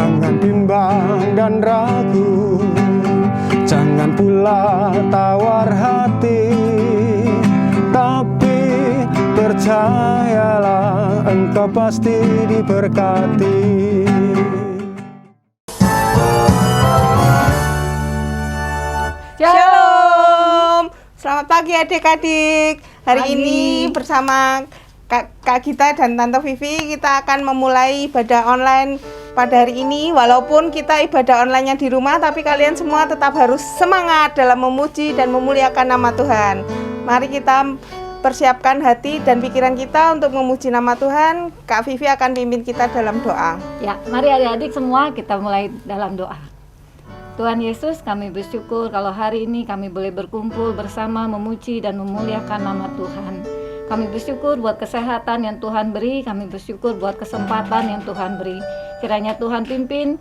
Jangan bimbang dan ragu, jangan pula tawar hati, tapi percayalah engkau pasti diberkati. Shalom, selamat pagi adik-adik. Hari ini bersama Kak Gita dan Tante Vivi kita akan memulai ibadah online pada hari ini. Walaupun kita ibadah online-nya di rumah, tapi kalian semua tetap harus semangat dalam memuji dan memuliakan nama Tuhan. Mari kita persiapkan hati dan pikiran kita untuk memuji nama Tuhan. Kak Vivi akan pimpin kita dalam doa. Ya, mari adik-adik semua kita mulai dalam doa. Tuhan Yesus, kami bersyukur kalau hari ini kami boleh berkumpul bersama memuji dan memuliakan nama Tuhan. Kami bersyukur buat kesehatan yang Tuhan beri, kami bersyukur buat kesempatan yang Tuhan beri. Kiranya Tuhan pimpin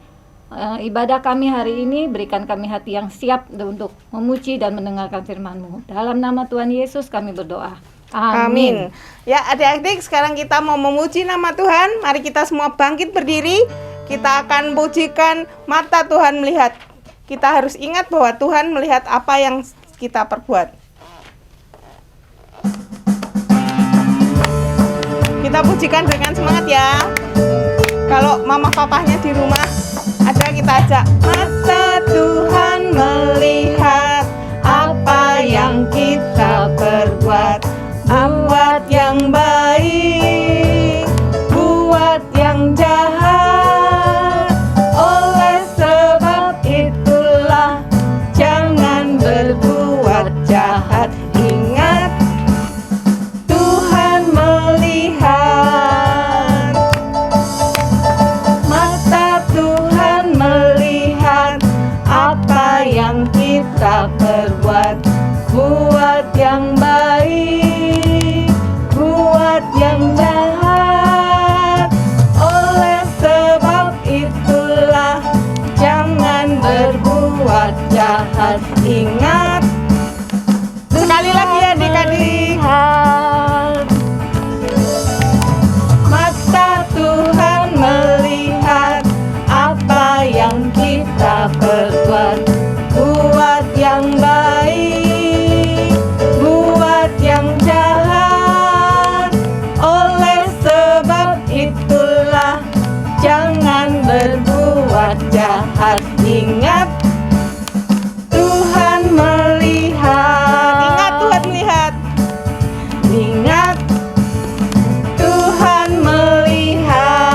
ibadah kami hari ini, berikan kami hati yang siap untuk memuji dan mendengarkan firman-Mu. Dalam nama Tuhan Yesus kami berdoa. Amin. Ya adik-adik, sekarang kita mau memuji nama Tuhan. Mari kita semua bangkit berdiri. Kita akan pujikan mata Tuhan melihat. Kita harus ingat bahwa Tuhan melihat apa yang kita perbuat. Kita pujikan dengan semangat ya. Kalau mama papahnya di rumah ada, kita ajak. Mata Tuhan melihat apa yang kita perbuat. Buat yang baik, buat yang jahat. Oleh sebab itulah jangan berbuat jahat. Ingat, Tuhan melihat. Mata Tuhan melihat apa yang kita perbuat. Buat yang baik, buat yang jahat. Oleh sebab itulah jangan berbuat jahat. Ingat. Sekali lagi ya adik-adik. Mata Tuhan melihat apa yang kita perbuat. Buat yang baik, buat yang jahat. Oleh sebab itulah jangan berbuat jahat. Ingat, Tuhan melihat. Ingat, Tuhan melihat. Ingat, Tuhan melihat.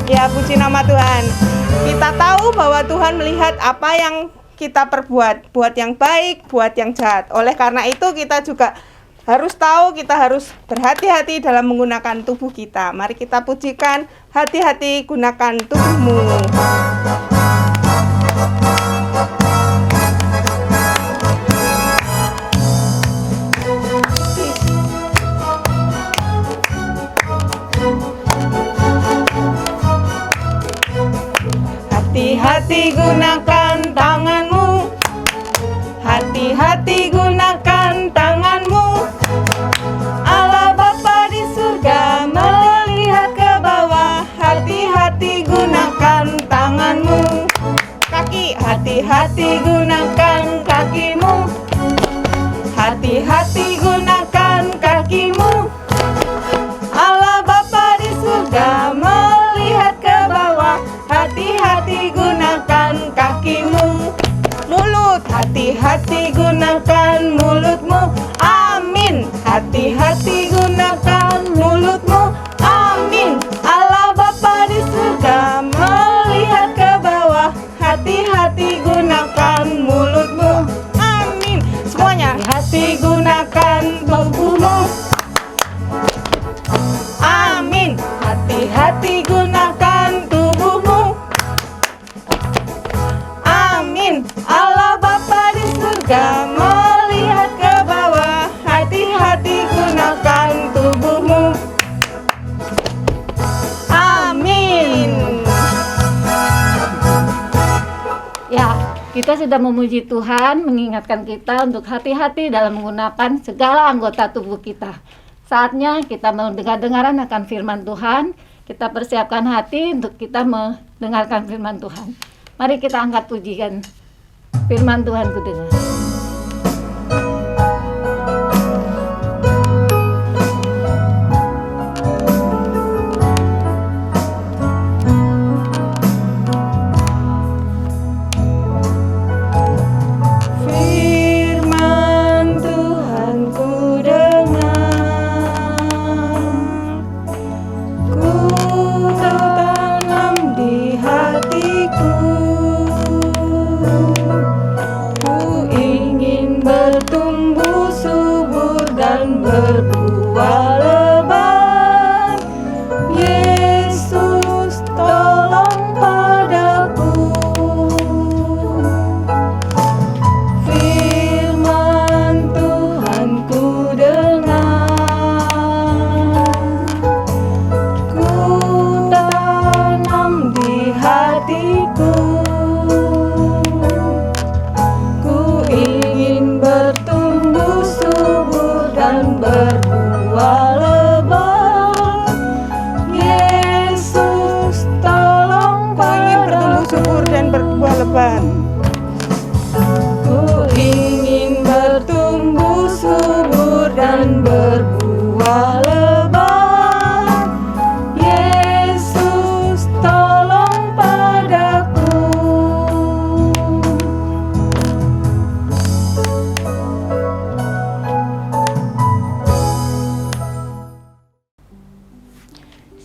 Ya, puji nama Tuhan. Kita tahu bahwa Tuhan melihat apa yang kita perbuat, buat yang baik, buat yang jahat. Oleh karena itu kita juga harus tahu, kita harus berhati-hati dalam menggunakan tubuh kita. Mari kita pujikan, hati-hati gunakan tubuhmu. Hati-hati gunakan tanganmu. Hati-hati gunakan tanganmu. Allah Bapa di surga melihat ke bawah. Hati-hati gunakan tanganmu. Kaki, hati-hati gunakan kakimu. Hati-hati gunakan kakimu. Allah Bapa di surga melihat ke bawah. Hati-hati gunakan kakimu. Mulut, hati-hati gunakan mulutmu. Amin. Hati-hati gunakan mulutmu. Amin. Allah Bapa di surga melihat ke bawah. Hati-hati gunakan mulutmu. Amin. Semuanya, hati gunakan tubuhmu. Amin. Hati-hati gunakan tubuhmu. Amin. Allah Bapa di surga melihat ke bawah. Hati-hati gunakan tubuhmu. Amin. Ya, kita sudah memuji Tuhan, mengingatkan kita untuk hati-hati dalam menggunakan segala anggota tubuh kita. Saatnya kita mendengar-dengaran akan firman Tuhan. kita persiapkan hati untuk kita mendengarkan firman Tuhan. Mari kita angkat pujian firman Tuhan ku dengar.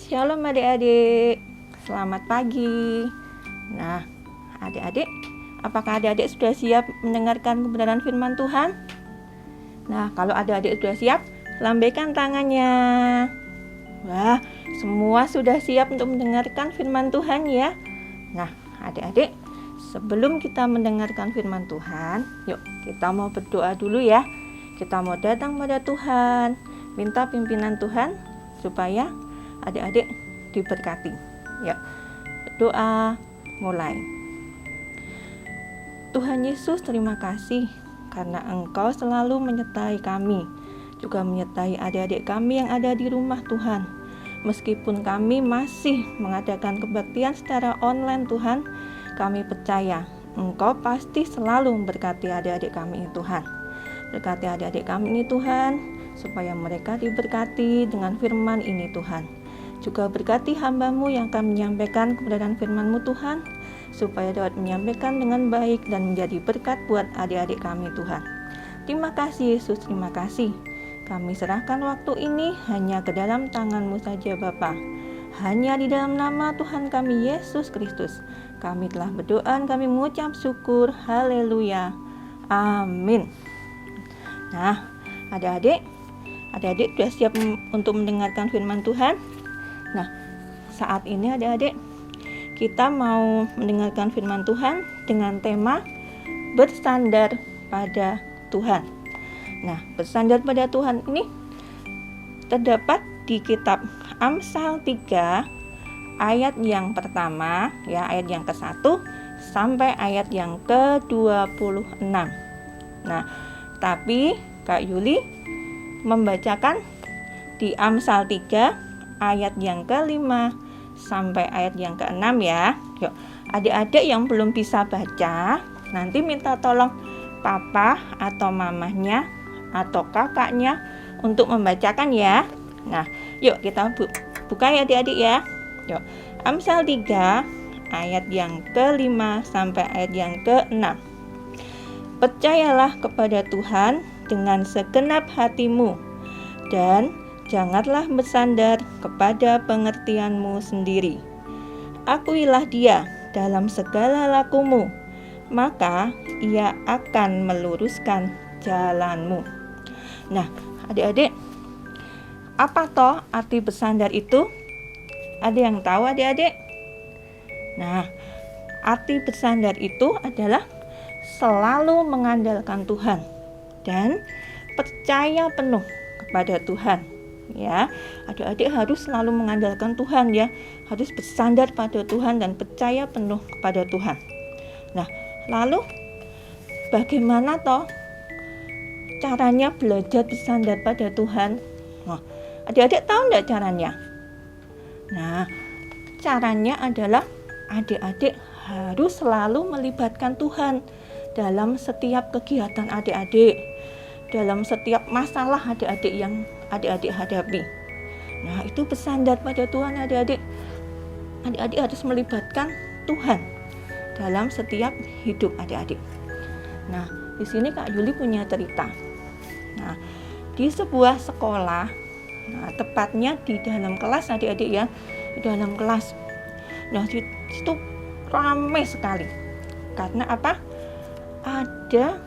Shalom adik-adik, selamat pagi. Nah, adik-adik, apakah adik-adik sudah siap mendengarkan kebenaran firman Tuhan? Nah, kalau adik-adik sudah siap, lambaikan tangannya. Wah, semua sudah siap untuk mendengarkan firman Tuhan ya. Nah, adik-adik, sebelum kita mendengarkan firman Tuhan, yuk kita mau berdoa dulu ya. Kita mau datang pada Tuhan, minta pimpinan Tuhan supaya adik-adik diberkati. Yuk, doa mulai. Tuhan Yesus, terima kasih karena Engkau selalu menyertai kami, juga menyertai adik-adik kami yang ada di rumah Tuhan. Meskipun kami masih mengadakan kebaktian secara online Tuhan, kami percaya Engkau pasti selalu memberkati adik-adik kami ini Tuhan. Berkati adik-adik kami ini Tuhan, supaya mereka diberkati dengan firman ini Tuhan. Juga berkati hamba-Mu yang akan menyampaikan kebenaran firman-Mu Tuhan, supaya dapat menyampaikan dengan baik dan menjadi berkat buat adik-adik kami Tuhan. Terima kasih Yesus, terima kasih. Kami serahkan waktu ini hanya ke dalam tangan-Mu saja Bapa. Hanya di dalam nama Tuhan kami Yesus Kristus kami telah berdoa, kami mengucap syukur. Haleluya, amin. Nah, adik-adik sudah siap untuk mendengarkan firman Tuhan? Nah, saat ini adik-adik kita mau mendengarkan firman Tuhan dengan tema bersandar pada Tuhan. Nah, bersandar pada Tuhan ini terdapat di kitab Amsal 3 ayat yang pertama, ya, ayat yang ke-1 sampai ayat yang ke-26. Nah, tapi Kak Yuli membacakan di Amsal 3 ayat yang ke-5 sampai ayat yang ke-6 ya. Yuk, adik-adik yang belum bisa baca, nanti minta tolong papa atau mamahnya atau kakaknya untuk membacakan ya. Nah, yuk kita buka ya adik-adik ya. Yuk, Amsal 3 ayat yang ke-5 sampai ayat yang ke-6. Percayalah kepada Tuhan dengan segenap hatimu, dan janganlah bersandar kepada pengertianmu sendiri. Akuilah Dia dalam segala lakumu, maka Ia akan meluruskan jalanmu. Nah, adik-adik, apa toh arti bersandar itu? Ada yang tahu adik-adik? Nah, arti bersandar itu adalah selalu mengandalkan Tuhan dan percaya penuh kepada Tuhan. Ya, adik-adik harus selalu mengandalkan Tuhan ya, harus bersandar pada Tuhan dan percaya penuh kepada Tuhan. Nah, lalu bagaimana toh caranya belajar bersandar pada Tuhan? Nah, adik-adik tahu enggak caranya? Nah, caranya adalah adik-adik harus selalu melibatkan Tuhan dalam setiap kegiatan adik-adik, dalam setiap masalah adik-adik yang adik-adik hadapi. Nah, itu bersandar pada Tuhan adik-adik. Adik-adik harus melibatkan Tuhan dalam setiap hidup adik-adik. Nah, di sini Kak Yuli punya cerita. Nah, di sebuah sekolah, nah, tepatnya di dalam kelas adik-adik ya, di dalam kelas. Nah, itu ramai sekali. Karena apa? Ada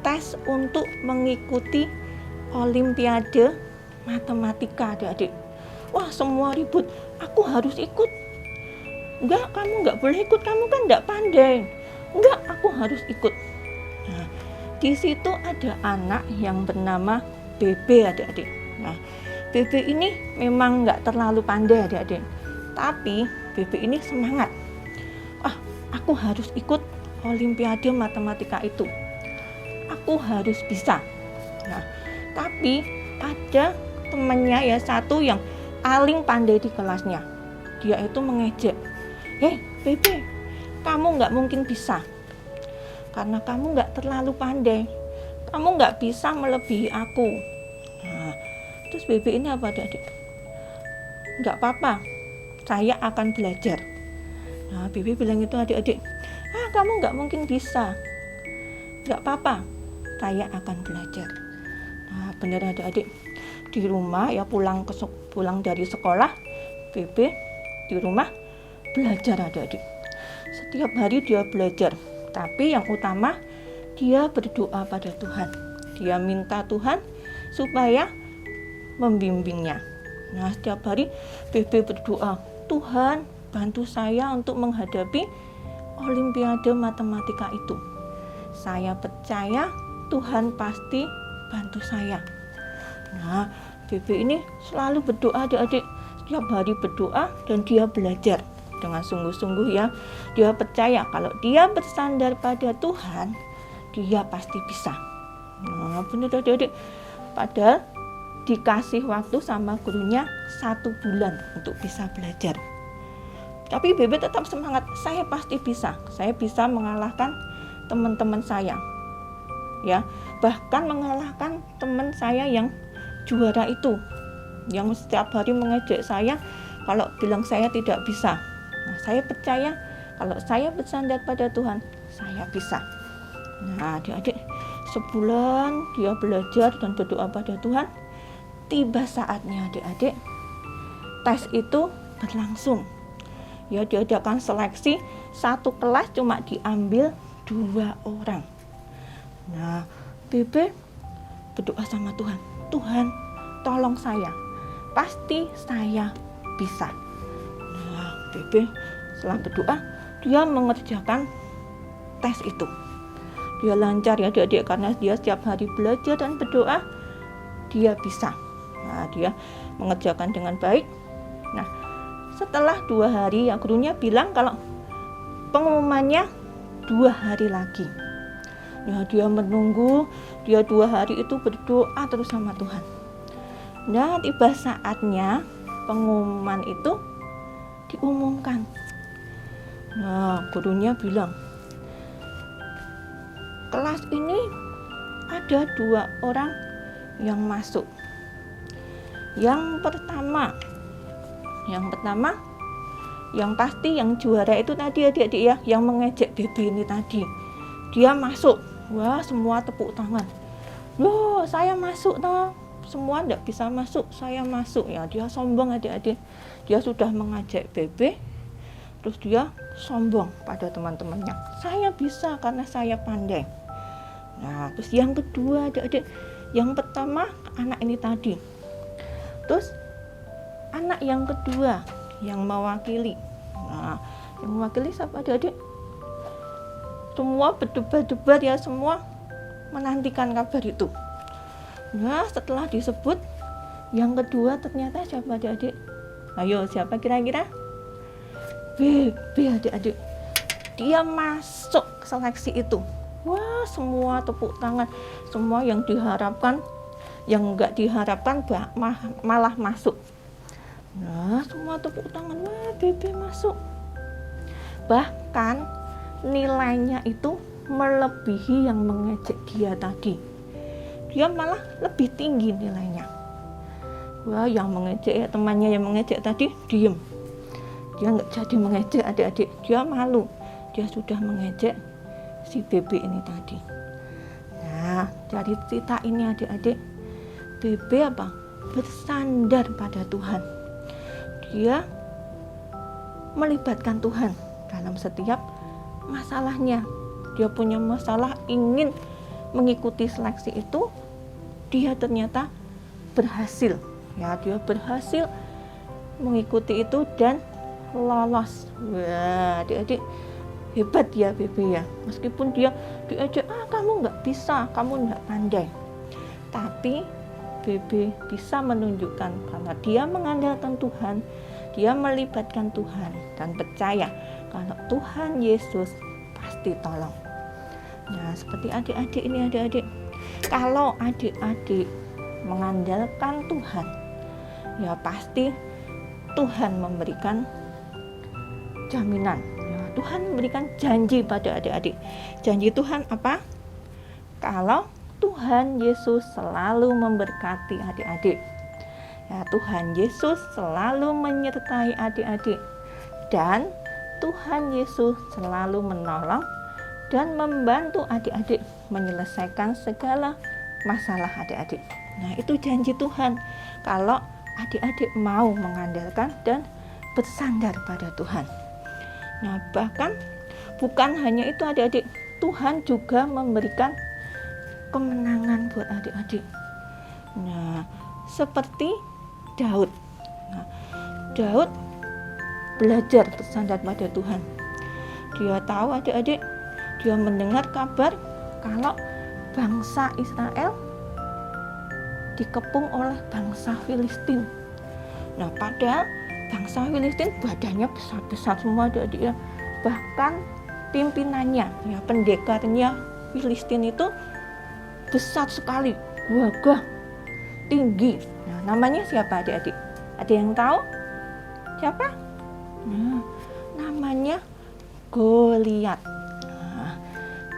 tes untuk mengikuti Olimpiade Matematika adik-adik. Wah, semua ribut. Aku harus ikut. Enggak, kamu enggak boleh ikut, kamu kan enggak pandai. Enggak, aku harus ikut. Nah, di situ ada anak yang bernama Bebe adik-adik. Nah, Bebe ini memang enggak terlalu pandai adik-adik. Tapi Bebe ini semangat. Aku harus ikut Olimpiade Matematika itu. Aku harus bisa. Nah, tapi ada temannya ya satu yang paling pandai di kelasnya. Dia itu mengejek. Bebe, kamu nggak mungkin bisa. Karena kamu nggak terlalu pandai. Kamu nggak bisa melebihi aku. Nah, terus Bebe ini apa adik? Nggak apa-apa, saya akan belajar. Nah, Bebe bilang itu adik-adik, kamu nggak mungkin bisa. Nggak apa-apa, saya akan belajar. Nah, benar adik-adik. Di rumah ya pulang dari sekolah, Bebe di rumah belajar adik-adik. Setiap hari dia belajar, tapi yang utama dia berdoa pada Tuhan. Dia minta Tuhan supaya membimbingnya. Nah, setiap hari Bebe berdoa, Tuhan bantu saya untuk menghadapi Olimpiade Matematika itu. Saya percaya Tuhan pasti bantu saya. Nah, Bebe ini selalu berdoa adik-adik. Setiap hari berdoa dan dia belajar dengan sungguh-sungguh ya. Dia percaya kalau dia bersandar pada Tuhan, dia pasti bisa. Nah, benar adik-adik. Padahal dikasih waktu sama gurunya 1 bulan untuk bisa belajar. Tapi Bebe tetap semangat, saya pasti bisa. Saya bisa mengalahkan teman-teman saya. Ya, bahkan mengalahkan teman saya yang juara itu, yang setiap hari mengejek saya kalau bilang saya tidak bisa. Nah, saya percaya kalau saya bersandar pada Tuhan, saya bisa. Nah, adik-adik, sebulan dia belajar dan berdoa pada Tuhan. Tiba saatnya adik-adik, tes itu berlangsung. Ya, diadakan seleksi, satu kelas cuma diambil 2 orang. Nah, Bebe berdoa sama Tuhan, Tuhan tolong saya, pasti saya bisa. Nah, Bebe setelah berdoa, dia mengerjakan tes itu. Dia lancar ya adik-adik, karena dia setiap hari belajar dan berdoa, dia bisa. Nah, dia mengerjakan dengan baik. Nah, setelah 2 hari, ya gurunya bilang kalau pengumumannya 2 hari lagi. Ya, dia menunggu, dia 2 hari itu berdoa terus sama Tuhan. Nah, tiba saatnya pengumuman itu diumumkan. Nah, gurunya bilang, kelas ini ada 2 orang yang masuk. Yang pertama, yang pasti yang juara itu tadi adik-adik ya, yang mengejek Bebe ini tadi. Dia masuk. Wah, semua tepuk tangan. Loh, saya masuk toh. Semua enggak bisa masuk, saya masuk. Ya, dia sombong adik-adik. Dia sudah mengajak Bebe, terus dia sombong pada teman-temannya. Saya bisa karena saya pandai. Nah, terus yang kedua adik-adik. Yang pertama anak ini tadi. Terus anak yang kedua yang mewakili. Nah, yang mewakili siapa adik-adik? Semua berdebat-debat ya, semua menantikan kabar itu. Nah, setelah disebut yang kedua ternyata siapa adik-adik? Ayo, siapa kira-kira? Bebe adik-adik. Dia masuk seleksi itu. Wah, semua tepuk tangan. Semua yang diharapkan, yang enggak diharapkan malah masuk. Nah, semua tepuk tangan, wah Bebe masuk. Bahkan nilainya itu melebihi yang mengejek dia tadi. Dia malah lebih tinggi nilainya. Wah, yang mengejek ya, temannya yang mengejek tadi diem. Dia nggak jadi mengejek adik-adik, dia malu. Dia sudah mengejek si Bebe ini tadi. Nah, dari cerita ini adik-adik, Bebe apa? Bersandar pada Tuhan. Dia melibatkan Tuhan dalam setiap masalahnya. Dia punya masalah ingin mengikuti seleksi itu, dia ternyata berhasil. Ya, dia berhasil mengikuti itu dan lolos. Wah, adik-adik hebat ya Bebe ya. Meskipun dia diajak, kamu nggak bisa, kamu nggak pandai. Tapi Bebe bisa menunjukkan karena dia mengandalkan Tuhan, dia melibatkan Tuhan dan percaya kalau Tuhan Yesus pasti tolong. Nah, seperti adik-adik ini adik-adik, kalau adik-adik mengandalkan Tuhan, ya pasti Tuhan memberikan jaminan. Ya, Tuhan memberikan janji pada adik-adik. Janji Tuhan apa? Kalau Tuhan Yesus selalu memberkati adik-adik. Ya, Tuhan Yesus selalu menyertai adik-adik. Dan Tuhan Yesus selalu menolong dan membantu adik-adik menyelesaikan segala masalah adik-adik. Nah, itu janji Tuhan kalau adik-adik mau mengandalkan dan bersandar pada Tuhan. Nah, bahkan bukan hanya itu adik-adik, Tuhan juga memberikan kemenangan buat adik-adik. Nah, seperti Daud. Nah, Daud belajar bersandar pada Tuhan. Dia tahu adik-adik, dia mendengar kabar kalau bangsa Israel dikepung oleh bangsa Filistin. Nah, padahal bangsa Filistin badannya besar-besar semua adik-adik ya. Bahkan pimpinannya, ya pendekarnya Filistin itu besar sekali, gagah, tinggi. Nah, namanya siapa adik-adik? Ada yang tahu? Siapa? Nah, namanya Goliat. Nah,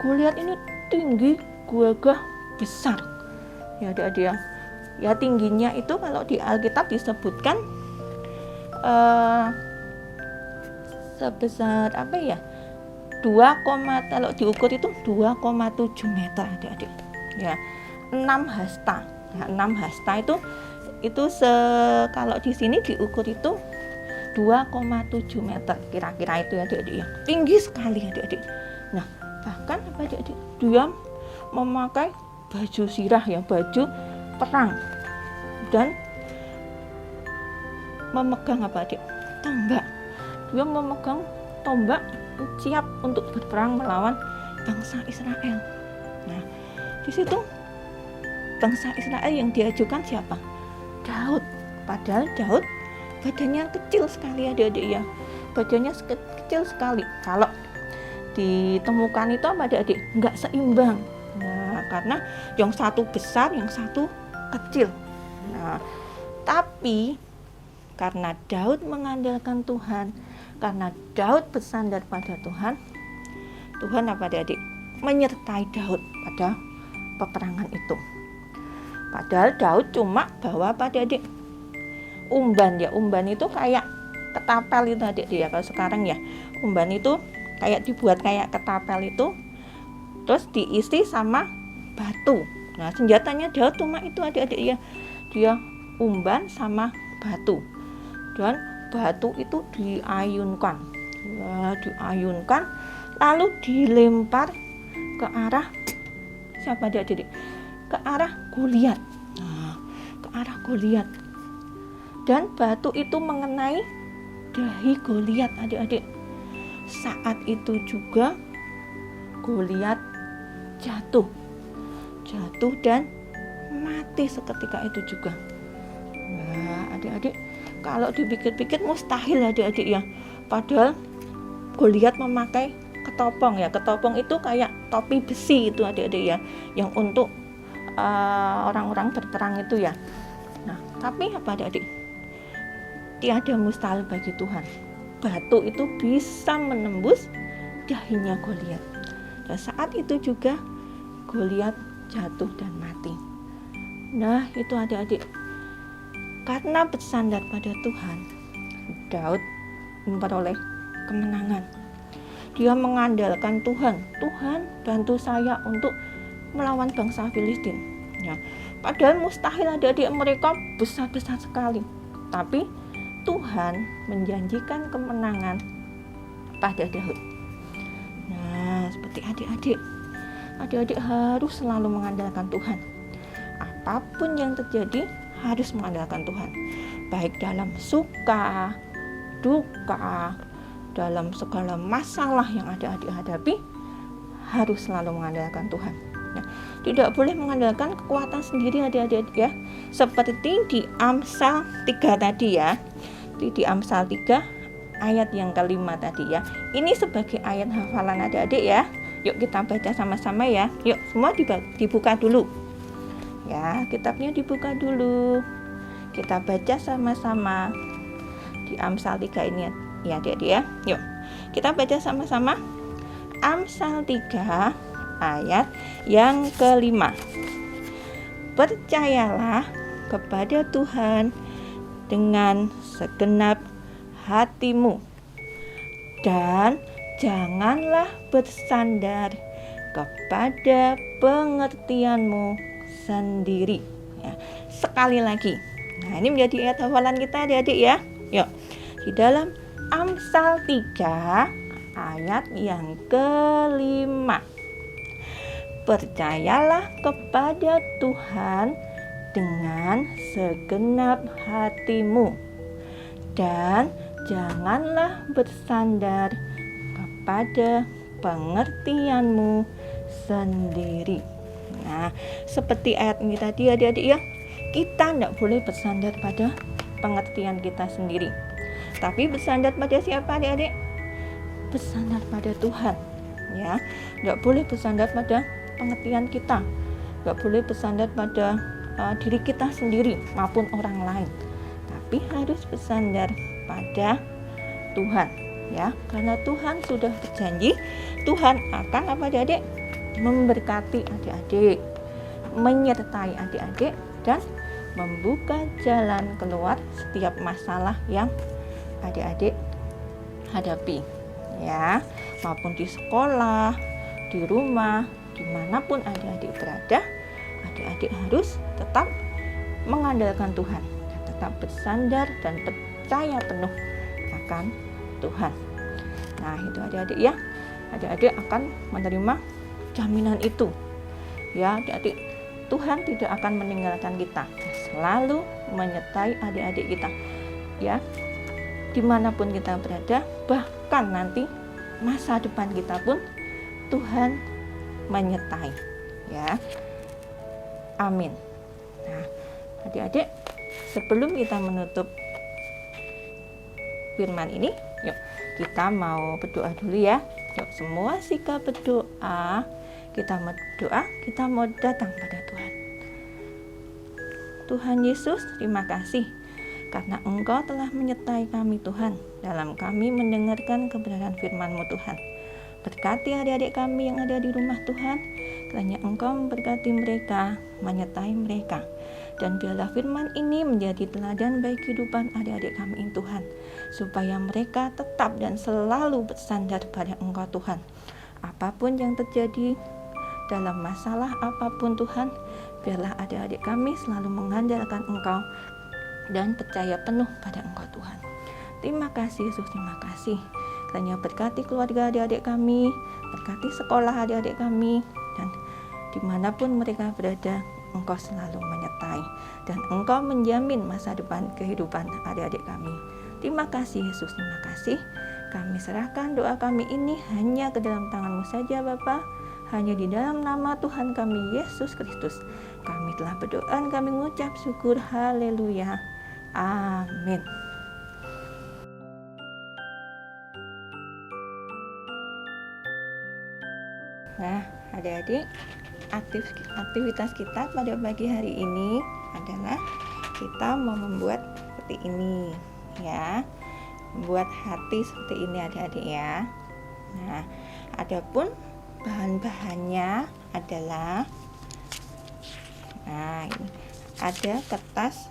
Goliat ini tinggi, gagah, besar. Ya adik-adik ya. Ya tingginya itu kalau di Alkitab disebutkan sebesar apa ya? Kalau diukur itu 2,7 meter adik-adik. Ya, 6 hasta. Nah, 6 hasta itu kalau di sini diukur itu 2,7 meter kira-kira itu ya adik-adik ya. Tinggi sekali adik-adik. Nah, bahkan apa adik-adik? Dia memakai baju sirah ya, baju perang, dan memegang apa adik? Tombak. Dia memegang tombak siap untuk berperang melawan bangsa Israel. Nah, di situ bangsa Israel yang diajukan siapa? Daud. Padahal Daud badannya kecil sekali adik-adik ya. Badannya kecil sekali. Kalau ditemukan itu apa adik-adik? Nggak seimbang. Nah, karena yang satu besar, yang satu kecil. Nah, tapi karena Daud mengandalkan Tuhan, karena Daud bersandar pada Tuhan, Tuhan apa adik-adik? Menyertai Daud pada peperangan itu. Padahal Daud cuma bawa apa adik-adik? Umban ya, umban itu kayak ketapel itu adik-adik ya. Kalau sekarang ya, umban itu kayak dibuat kayak ketapel itu, terus diisi sama batu. Nah, senjatanya Daud cuma itu adik-adik ya. Dia umban sama batu. Dan batu itu diayunkan. Wah, diayunkan lalu dilempar ke arah siapa adik-adik? Ke arah Goliat. Nah, ke arah Goliat. Dan batu itu mengenai dahi Goliat adik-adik. Saat itu juga Goliat jatuh dan mati seketika itu juga. Wah, adik-adik, kalau dipikir-pikir mustahil adik-adik ya. Padahal Goliat memakai ketopong ya. Ketopong itu kayak topi besi itu adik-adik ya, yang untuk orang-orang berperang itu ya. Nah, tapi apa adik-adik? tiada mustahil bagi Tuhan. Batu itu bisa menembus dahinya Goliat. Dan saat itu juga Goliat jatuh dan mati. Nah, itu adik-adik, karena bersandar pada Tuhan, Daud memperoleh kemenangan. Dia mengandalkan Tuhan. Tuhan, bantu saya untuk melawan bangsa Filistin. Ya, padahal mustahil, adik-adik, mereka besar-besar sekali. Tapi Tuhan menjanjikan kemenangan pada Daud. Nah, seperti adik-adik harus selalu mengandalkan Tuhan. Apapun yang terjadi harus mengandalkan Tuhan. Baik dalam suka, duka, dalam segala masalah yang adik-adik hadapi, harus selalu mengandalkan Tuhan. Nah, tidak boleh mengandalkan kekuatan sendiri, adik-adik ya. Seperti di Amsal 3 tadi ya. Di Amsal 3 ayat yang kelima tadi ya. Ini sebagai ayat hafalan adik-adik ya. Yuk kita baca sama-sama ya. Yuk semua dibuka dulu. Ya, kitabnya dibuka dulu. Kita baca sama-sama di Amsal 3 ini ya adik-adik ya. Yuk kita baca sama-sama Amsal 3 ayat yang kelima. Percayalah kepada Tuhan dengan segenap hatimu, dan janganlah bersandar kepada pengertianmu sendiri. Ya, sekali lagi. Nah, ini menjadi ayat hafalan kita adik-adik ya. Yuk, di dalam Amsal 3 ayat yang kelima. Percayalah kepada Tuhan dengan segenap hatimu, dan janganlah bersandar kepada pengertianmu sendiri. Nah, seperti ayat ini tadi adik-adik ya, kita tidak boleh bersandar pada pengertian kita sendiri, tapi bersandar pada siapa adik-adik? Bersandar pada Tuhan ya. Tidak boleh bersandar pada pengertian kita, tidak boleh bersandar pada diri kita sendiri maupun orang lain, tapi harus bersandar pada Tuhan ya, karena Tuhan sudah berjanji Tuhan akan apa adik-adik? Memberkati adik-adik, menyertai adik-adik, dan membuka jalan keluar setiap masalah yang adik-adik hadapi ya, maupun di sekolah, di rumah, dimanapun adik-adik berada, adik-adik harus tetap mengandalkan Tuhan, tetap bersandar dan percaya penuh akan Tuhan. Nah, itu adik-adik ya, adik-adik akan menerima jaminan itu ya. Adik-adik, Tuhan tidak akan meninggalkan kita, selalu menyertai adik-adik kita ya, dimanapun kita berada, bahkan nanti masa depan kita pun Tuhan menyertai ya. Amin. Nah, adik-adik, sebelum kita menutup firman ini, yuk kita mau berdoa dulu ya. Yuk semua sikap berdoa, kita mau berdoa, kita mau datang pada Tuhan. Tuhan Yesus, terima kasih karena Engkau telah menyertai kami Tuhan, dalam kami mendengarkan kebenaran firman-Mu Tuhan. Berkati adik-adik kami yang ada di rumah Tuhan, kiranya Engkau memberkati mereka, menyertai mereka, dan biarlah firman ini menjadi teladan bagi kehidupan adik-adik kami Tuhan, supaya mereka tetap dan selalu bersandar pada Engkau Tuhan. Apapun yang terjadi, dalam masalah apapun Tuhan, biarlah adik-adik kami selalu mengandalkan Engkau dan percaya penuh pada Engkau Tuhan. Terima kasih Yesus, terima kasih. Kiranya berkati keluarga adik-adik kami, berkati sekolah adik-adik kami, dan dimanapun mereka berada, Engkau selalu menyertai, dan Engkau menjamin masa depan kehidupan adik-adik kami. Terima kasih Yesus, terima kasih. Kami serahkan doa kami ini hanya ke dalam tangan-Mu saja Bapa. Hanya di dalam nama Tuhan kami Yesus Kristus kami telah berdoa dan kami mengucap syukur. Haleluya. Amin. Nah, adik-adik, aktivitas kita pada pagi hari ini adalah kita mau membuat seperti ini ya, membuat hati seperti ini adik-adik ya. Nah, adapun bahan-bahannya adalah, nah ini ada kertas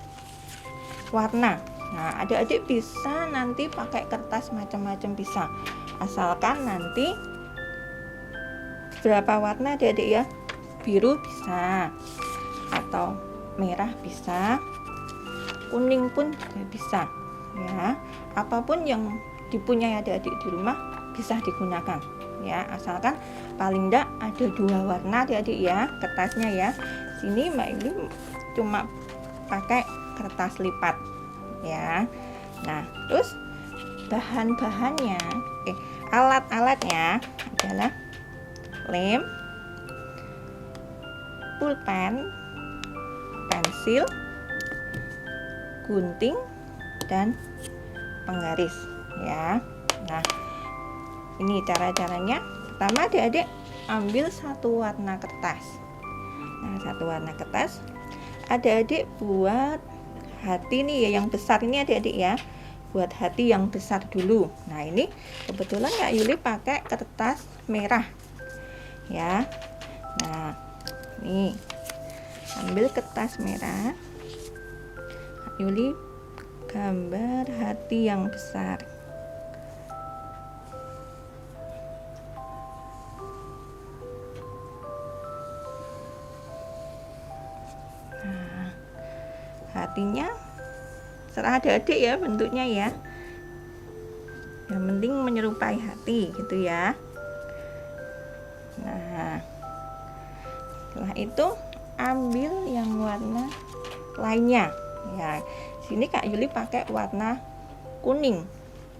warna. Nah, adik-adik bisa nanti pakai kertas macam-macam bisa, asalkan nanti berapa warna adik-adik ya, biru bisa, atau merah bisa, kuning pun juga bisa ya, apapun yang dipunyai adik-adik di rumah bisa digunakan ya, asalkan paling enggak ada 2 warna adik-adik ya kertasnya ya. Sini Mbak Yuli cuma pakai kertas lipat ya. Nah, terus bahan-bahannya, alat-alatnya adalah lem, pulpen, pensil, gunting, dan penggaris ya. Nah, ini cara-caranya. Pertama adik-adik ambil 1 warna kertas. Nah, 1 warna kertas adik-adik buat hati nih ya, yang besar ini adik-adik ya, buat hati yang besar dulu. Nah, ini kebetulan Kak Yuli pakai kertas merah ya. Nah, nih ambil kertas merah, Kak Yuli gambar hati yang besar. Nah, hatinya serah adik-adik ya bentuknya ya, yang penting menyerupai hati gitu ya. Nah, setelah itu ambil yang warna lainnya ya. Sini Kak Yuli pakai warna kuning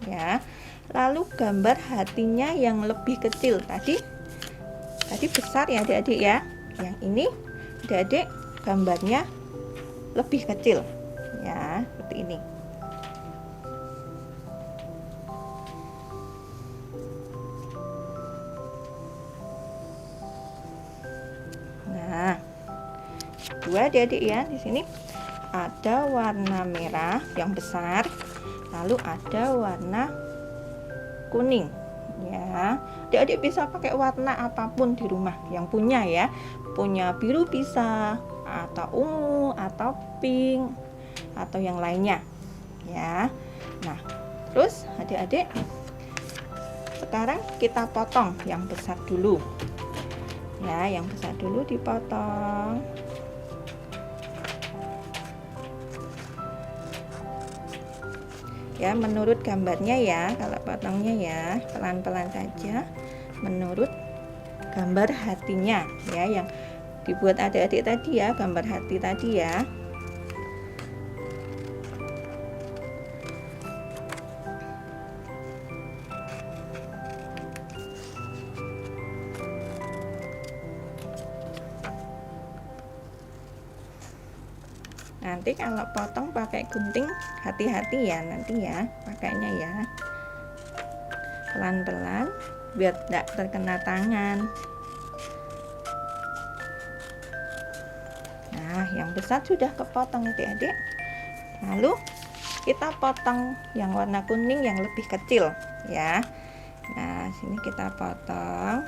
ya. Lalu gambar hatinya yang lebih kecil. Tadi besar ya adik-adik ya. Yang ini adik-adik gambarnya lebih kecil ya, seperti ini. Nah, 2 adik-adik ya. Di sini ada warna merah yang besar, lalu ada warna kuning ya. Adik-adik bisa pakai warna apapun di rumah yang punya ya. Punya biru bisa, atau ungu, atau pink, atau yang lainnya ya. Nah, terus adik-adik sekarang kita potong yang besar dulu ya. Yang besar dulu dipotong. Ya, menurut gambarnya ya, kalau potongnya ya pelan-pelan saja menurut gambar hatinya ya, yang dibuat adik-adik tadi ya, gambar hati tadi ya. Nanti kalau potong pakai gunting hati-hati ya nanti ya pakainya ya, pelan-pelan biar tidak terkena tangan. Nah, yang besar sudah kepotong adik-adik. Lalu kita potong yang warna kuning yang lebih kecil ya. Nah, sini kita potong.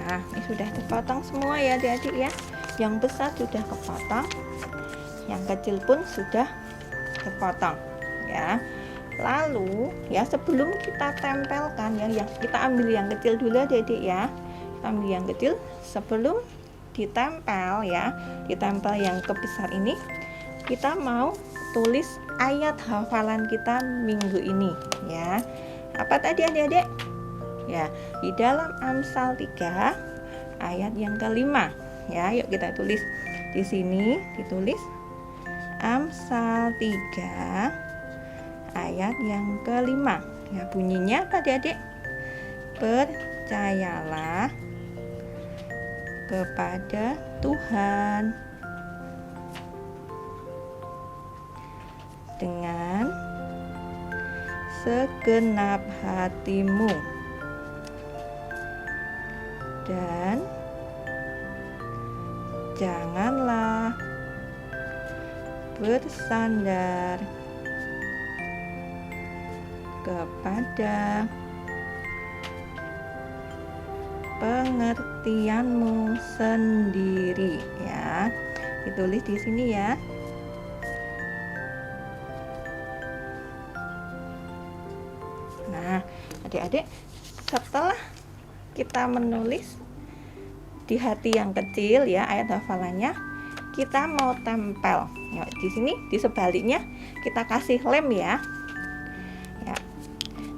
Nah, ini sudah kepotong semua ya adik-adik ya. Yang besar sudah kepotong, yang kecil pun sudah kepotong ya. Lalu ya, sebelum kita tempelkan ya, yang kita ambil yang kecil dulu adik-adik ya. Kita ambil yang kecil sebelum ditempel ya. Ditempel yang kebesar ini, kita mau tulis ayat hafalan kita minggu ini ya. Apa tadi adik-adik? Ya, di dalam Amsal 3 ayat yang ke-5 ya. Yuk kita tulis. Di sini ditulis Amsal 3 ayat yang ke-5. Ya, bunyinya apa adik-adik? Percayalah kepada Tuhan dengan segenap hatimu dan janganlah bersandar kepada pengertianmu sendiri, ya. Ditulis di sini ya. Nah, adik-adik, setelah kita menulis di hati yang kecil ya ayat hafalannya, kita mau tempel. Ya, di sini di sebaliknya kita kasih lem ya. Ya.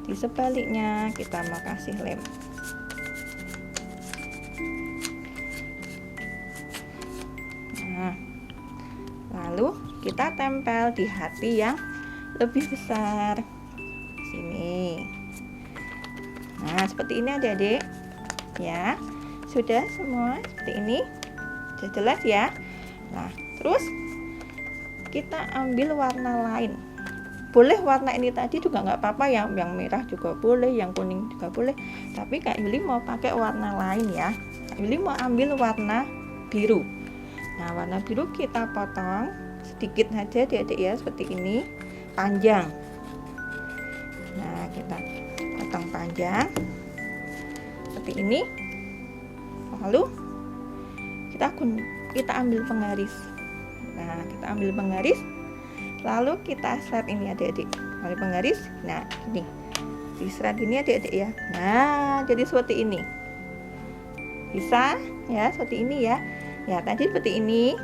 Di sebaliknya kita mau kasih lem. Nah, lalu kita tempel di hati yang lebih besar. Sini. Nah, seperti ini adik-adik. Ya. Sudah semua seperti ini. Sudah jelas ya. Nah, terus kita ambil warna lain. Boleh warna ini tadi juga nggak apa-apa ya, yang merah juga boleh, yang kuning juga boleh. Tapi Kak Yuli mau pakai warna lain ya. Kak Yuli mau ambil warna biru. Nah, warna biru kita potong sedikit saja adik-adik ya, seperti ini, panjang. Nah, kita potong panjang seperti ini. Lalu kita ambil penggaris. Nah, kita ambil penggaris. Lalu kita seret ini adik-adik. Ambil penggaris. Nah, ini. Diseret ini adik-adik ya. Nah, jadi seperti ini. Bisa ya, seperti ini ya. Ya, tadi seperti ini.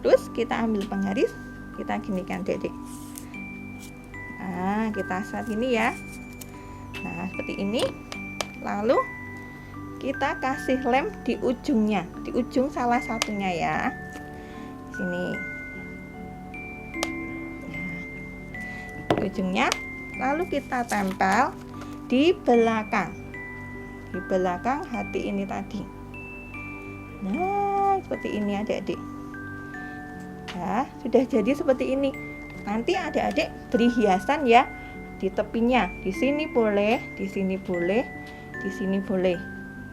Terus kita ambil penggaris, kita ginikan adik-adik. Nah, kita seret ini ya. Nah, seperti ini. Lalu kita kasih lem di ujungnya, di ujung salah satunya ya. Sini. Nah, di ujungnya. Lalu kita tempel di belakang. Di belakang hati ini tadi. Nah, seperti ini adik-adik. Ya, sudah jadi seperti ini. Nanti adik-adik beri hiasan ya di tepinya. Di sini boleh, di sini boleh, di sini boleh.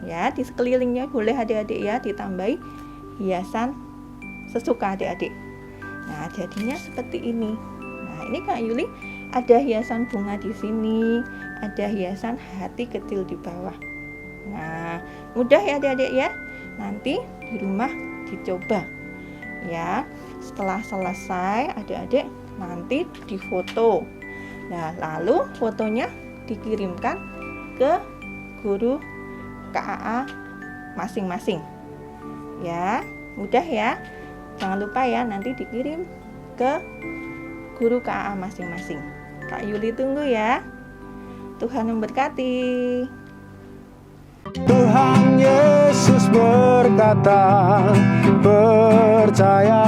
Ya, di sekelilingnya boleh adik-adik ya ditambahi hiasan sesuka adik-adik. Nah, jadinya seperti ini. Nah, ini Kak Yuli ada hiasan bunga di sini, ada hiasan hati kecil di bawah. Nah, mudah ya adik-adik ya. Nanti di rumah dicoba. Ya, setelah selesai adik-adik nanti difoto. Nah, lalu fotonya dikirimkan ke guru KAA masing-masing. Ya, mudah ya. Jangan lupa ya, nanti dikirim ke guru KAA masing-masing. Kak Yuli tunggu ya. Tuhan memberkati. Tuhan Yesus berkata, percaya